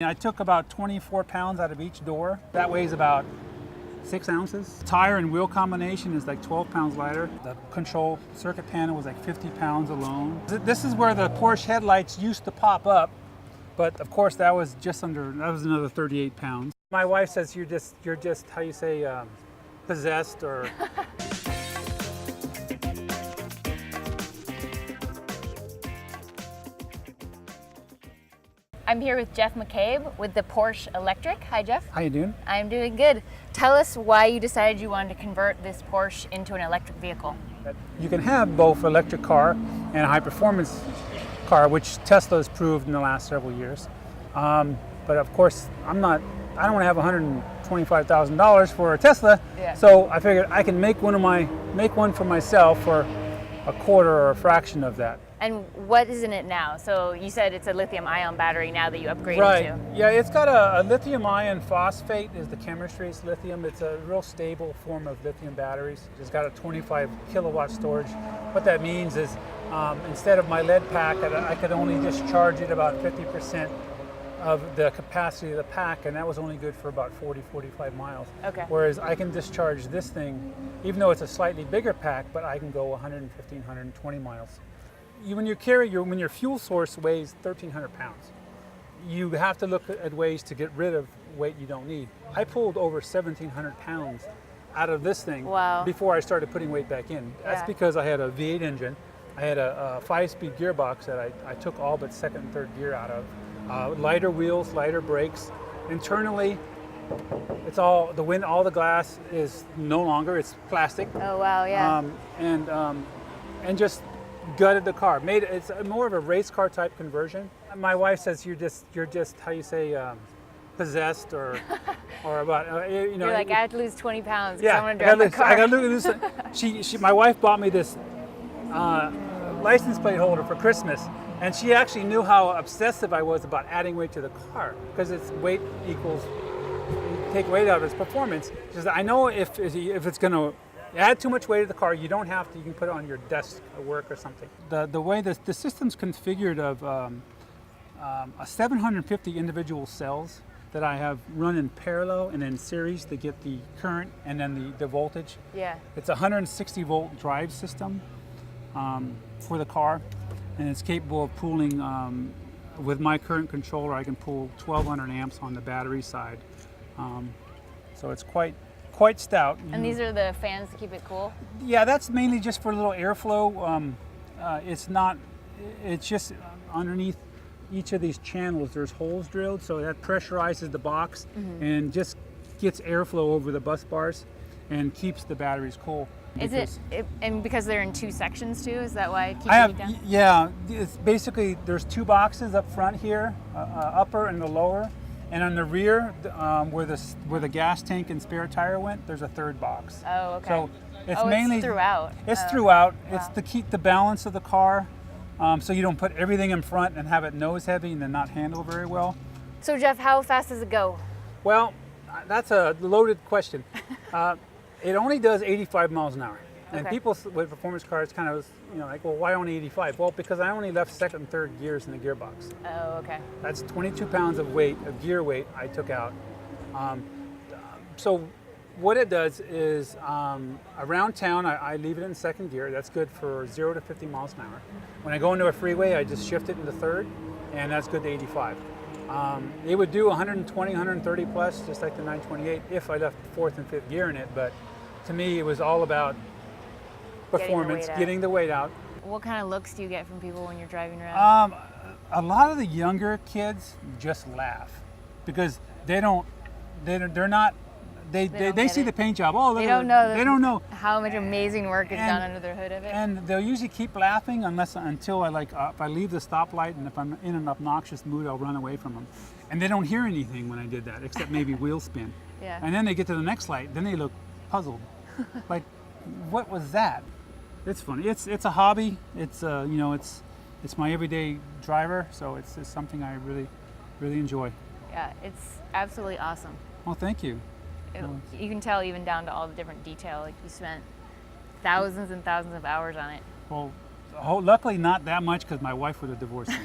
I took about 24 pounds out of each door. That weighs about 6 ounces. Tire and wheel combination is like 12 pounds lighter. The control circuit panel was like 50 pounds alone. This is where the Porsche headlights used to pop up, but of course that was another 38 pounds. My wife says you're just how you say, possessed or. I'm here with Jeff McCabe with the Porsche Electric. Hi, Jeff. How you doing? I'm doing good. Tell us why you decided you wanted to convert this Porsche into an electric vehicle. You can have both electric car and a high performance car, which Tesla has proved in the last several years. But of course, I don't want to have $125,000 for a Tesla. Yeah. So I figured I can make one for myself for a quarter or a fraction of that. And what is in it now? So you said it's a lithium-ion battery now that you upgraded Right. to. Yeah, it's got a lithium ion phosphate is the chemistry. It's lithium. It's a real stable form of lithium batteries. It's got a 25 kilowatt storage. What that means is instead of my lead pack, I could only discharge it about 50% of the capacity of the pack, and that was only good for about 40-45 miles. Okay. Whereas I can discharge this thing, even though it's a slightly bigger pack, but I can go 115, 120 miles. When your fuel source weighs 1,300 pounds, you have to look at ways to get rid of weight you don't need. I pulled over 1,700 pounds out of this thing. Wow. Before I started putting weight back in. That's Yeah. because I had a V8 engine. I had a 5-speed gearbox that I took all but second and third gear out of. Lighter wheels, lighter brakes. Internally, it's all the glass is no longer. It's plastic. Oh wow, yeah. And just gutted the car. It's more of a race car type conversion. My wife says you're just how you say, possessed or about You're like, I have to lose 20 pounds because yeah. I want to drive my car. I got to lose. My wife bought me this license plate holder for Christmas, and she actually knew how obsessive I was about adding weight to the car because it's weight equals take weight out of its performance. She says, I know if it's going to add too much weight to the car, you don't have to. You can put it on your desk at work or something. The way the system's configured of a 750 individual cells that I have run in parallel and in series to get the current and then the voltage. Yeah. It's a 160 volt drive system for the car, and it's capable of pulling, with my current controller, I can pull 1,200 amps on the battery side. So it's quite stout. And these are the fans to keep it cool? Yeah, that's mainly just for a little airflow. It's just underneath each of these channels there's holes drilled, so that pressurizes the box and just gets airflow over the bus bars and keeps the batteries cool. And because they're in two sections too, is that why it keeps it down? Yeah, it's basically there's two boxes up front here, upper and the lower. And on the rear, where the gas tank and spare tire went, there's a third box. Oh, okay. So it's mainly it's throughout. It's throughout. Wow. It's to keep the balance of the car, so you don't put everything in front and have it nose heavy and then not handle very well. So Jeff, how fast does it go? Well, that's a loaded question. It only does 85 miles an hour. And Okay. people with performance cars kind of, like, well, why only 85? Well, because I only left second and third gears in the gearbox. Oh, okay. That's 22 pounds of gear weight I took out. So what it does is around town, I leave it in second gear. That's good for 0 to 50 miles an hour. When I go into a freeway, I just shift it into third, and that's good to 85. It would do 120, 130 plus, just like the 928, if I left fourth and fifth gear in it. But to me, it was all about performance, getting the weight out. What kind of looks do you get from people when you're driving around? A lot of the younger kids just laugh because they see the paint job. Oh, they don't know. They don't know how much amazing work is done under the hood of it. And they'll usually keep laughing until if I leave the stoplight, and if I'm in an obnoxious mood, I'll run away from them. And they don't hear anything when I did that, except maybe wheel spin. Yeah. And then they get to the next light, then they look puzzled, like, what was that? It's funny. It's a hobby. It's it's my everyday driver, so it's something I really enjoy. Yeah, it's absolutely awesome. Well, thank you. You can tell even down to all the different detail. Like you spent thousands and thousands of hours on it. Well, luckily not that much because my wife would have divorced me.